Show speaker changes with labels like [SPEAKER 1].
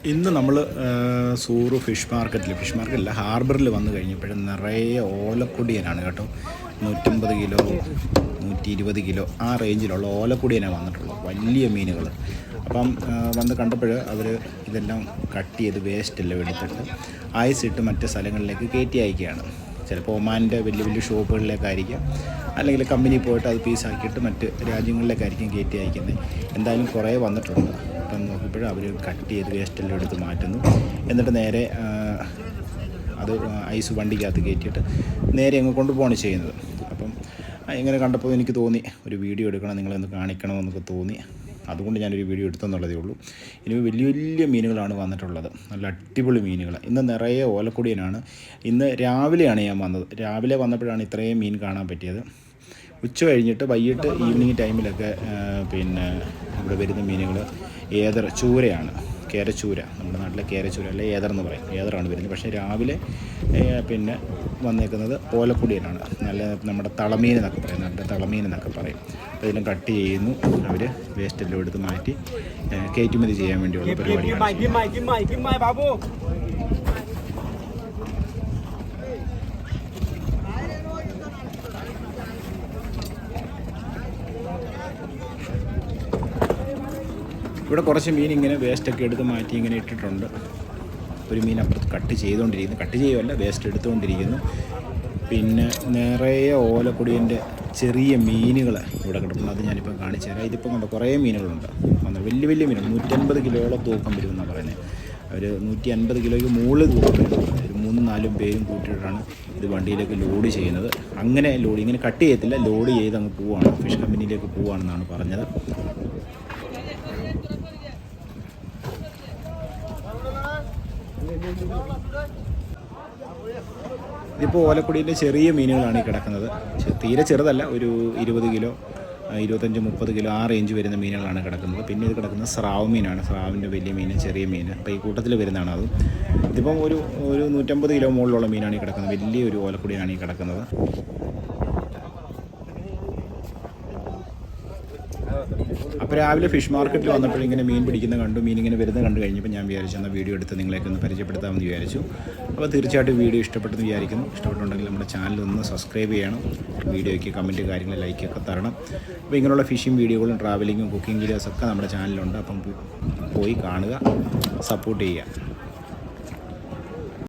[SPEAKER 1] ഇന്ന് നമ്മൾ സൂറ് ഫിഷ് മാർക്കറ്റിൽ ഹാർബറിൽ വന്നു കഴിഞ്ഞപ്പോഴും നിറയെ ഓലക്കൊടിയനാണ് കേട്ടോ. 150 കിലോ 120 കിലോ ആ റേഞ്ചിലുള്ള ഓലക്കൊടിയനാണ് വന്നിട്ടുള്ളത്, വലിയ മീനുകൾ. അപ്പം വന്ന് കണ്ടപ്പോൾ അവർ ഇതെല്ലാം കട്ട് ചെയ്ത് വേസ്റ്റെല്ലാം എടുത്തിട്ട് ഐസിട്ട് മറ്റ് സ്ഥലങ്ങളിലേക്ക് കയറ്റി അയക്കുകയാണ്. ചിലപ്പോൾ ഒമാൻ്റെ വലിയ വലിയ ഷോപ്പുകളിലേക്കായിരിക്കാം, അല്ലെങ്കിൽ കമ്പനി പോയിട്ട് അത് പീസാക്കിയിട്ട് മറ്റ് രാജ്യങ്ങളിലേക്കായിരിക്കും കയറ്റി അയക്കുന്നത്. എന്തായാലും കുറേ വന്നിട്ടുണ്ട്. അപ്പം നോക്കുമ്പോഴും അവർ കട്ട് ചെയ്ത് വേസ്റ്റെല്ലാം എടുത്ത് മാറ്റുന്നു. എന്നിട്ട് നേരെ അത് ഐസ് വണ്ടിക്കകത്ത് കയറ്റിയിട്ട് നേരെ അങ്ങ് കൊണ്ടുപോവാണ് ചെയ്യുന്നത്. അപ്പം ഇങ്ങനെ കണ്ടപ്പോൾ എനിക്ക് തോന്നി ഒരു വീഡിയോ എടുക്കണം, നിങ്ങളൊന്ന് കാണിക്കണമെന്നൊക്കെ തോന്നി. അതുകൊണ്ട് ഞാനൊരു വീഡിയോ എടുത്തെന്നുള്ളതേ ഉള്ളൂ. ഇനി വലിയ വലിയ മീനുകളാണ് വന്നിട്ടുള്ളത്, നല്ല അടിപൊളി മീനുകൾ. ഇന്ന് നിറയെ ഓലക്കൊടിയനാണ്. ഇന്ന് രാവിലെയാണ് ഞാൻ വന്നത്. രാവിലെ വന്നപ്പോഴാണ് ഇത്രയും മീൻ കാണാൻ പറ്റിയത്. ഉച്ച കഴിഞ്ഞിട്ട് വൈകിട്ട് ഈവനിങ് ടൈമിലൊക്കെ ഇവിടെ വരുന്ന മീനുകൾ ചൂരയാണ്, കേരച്ചൂര. നമ്മുടെ നാട്ടിലെ കേരച്ചൂര അല്ലെ ഏതറെന്ന് പറയും, ഏതറാണ് വരുന്നത്. പക്ഷേ രാവിലെ വന്നേക്കുന്നത് ഓലക്കൊടിയനാണ്. നല്ല നമ്മുടെ തളമീൻ എന്നൊക്കെ പറയും, നല്ല തളമീൻ എന്നൊക്കെ പറയും. അപ്പോൾ ഇതെല്ലാം കട്ട് ചെയ്യുന്നു. അവർ വേസ്റ്റെല്ലാം എടുത്ത് മാറ്റി കയറ്റുമതി ചെയ്യാൻ വേണ്ടിയുള്ള പരിപാടിയാണ്. ഇവിടെ കുറച്ച് മീൻ ഇങ്ങനെ വേസ്റ്റൊക്കെ എടുത്ത് മാറ്റി ഇങ്ങനെ ഇട്ടിട്ടുണ്ട്. ഒരു മീൻ അപ്പുറത്ത് കട്ട് ചെയ്യുമല്ല, വേസ്റ്റ് എടുത്തുകൊണ്ടിരിക്കുന്നു. പിന്നെ നിറയെ ഓലക്കൊടിയൻ്റെ ചെറിയ മീനുകൾ ഇവിടെ കിടക്കുന്നു. അത് ഞാനിപ്പം കാണിച്ചു തരാം. ഇതിപ്പം കണ്ട കുറേ മീനുകളുണ്ട്, വലിയ വലിയ മീനുകൾ. 150 കിലോയോളം തൂക്കം വരുമെന്നാണ് പറയുന്നത്. അവർ 150 കിലോയ്ക്ക് മുകളിൽ തൂക്കം വരും. ഒരു 3-4 പേരും കൂട്ടിയിട്ടാണ് ഇത് വണ്ടിയിലേക്ക് ലോഡ് ചെയ്യുന്നത്. അങ്ങനെ ഇങ്ങനെ കട്ട് ചെയ്യത്തില്ല, ലോഡ് ചെയ്ത് അങ്ങ് പോവുകയാണ്, ഫിഷ് കമ്പനിയിലേക്ക് പോവുകയാണെന്നാണ് പറഞ്ഞത്. ഇതിപ്പോൾ ഓലക്കൊടിയിലെ ചെറിയ മീനുകളാണ് ഈ കിടക്കുന്നത്. തീരെ ചെറുതല്ല, ഒരു 20 കിലോ 25-30 കിലോ ആ റേഞ്ച് വരുന്ന മീനുകളാണ് കിടക്കുന്നത്. പിന്നെ ഇത് കിടക്കുന്നത് സ്രാവ് മീനാണ്, സ്രാവിൻ്റെ വലിയ മീൻ, ചെറിയ മീൻ. അപ്പോൾ ഈ കൂട്ടത്തിൽ വരുന്നതാണ് അതും. ഇതിപ്പം ഒരു 150 കിലോ മുകളിലുള്ള മീനാണ് ഈ കിടക്കുന്നത്. വലിയൊരു ഓലക്കൊടിയാണ് ഈ കിടക്കുന്നത്. അപ്പോൾ രാവിലെ ഫിഷ് മാർക്കറ്റിൽ വന്നപ്പോൾ ഇങ്ങനെ മീൻ പിടിക്കുന്ന കണ്ടു, മീനിങ്ങനെ വരുന്നത് കണ്ടു കഴിഞ്ഞപ്പോൾ ഞാൻ വിചാരിച്ചു എന്നാൽ വീഡിയോ എടുത്ത് നിങ്ങളെയൊക്കെ ഒന്ന് പരിചയപ്പെടുത്താമെന്ന് വിചാരിച്ചു. അപ്പോൾ തീർച്ചയായിട്ടും വീഡിയോ ഇഷ്ടപ്പെട്ടെന്ന് വിചാരിക്കുന്നു. ഇഷ്ടപ്പെട്ടുണ്ടെങ്കിൽ നമ്മുടെ ചാനൽ ഒന്ന് സബ്സ്ക്രൈബ് ചെയ്യണം, വീഡിയോയ്ക്ക് കമൻറ്റ് കാര്യങ്ങൾ ലൈക്കൊക്കെ തരണം. അപ്പോൾ ഇങ്ങനെയുള്ള ഫിഷിംഗ് വീഡിയോകളും ട്രാവലിങ്ങും കുക്കിംഗ് വീഡിയോസൊക്കെ നമ്മുടെ ചാനലിലുണ്ട്. അപ്പം പോയി കാണുക, സപ്പോർട്ട് ചെയ്യുക.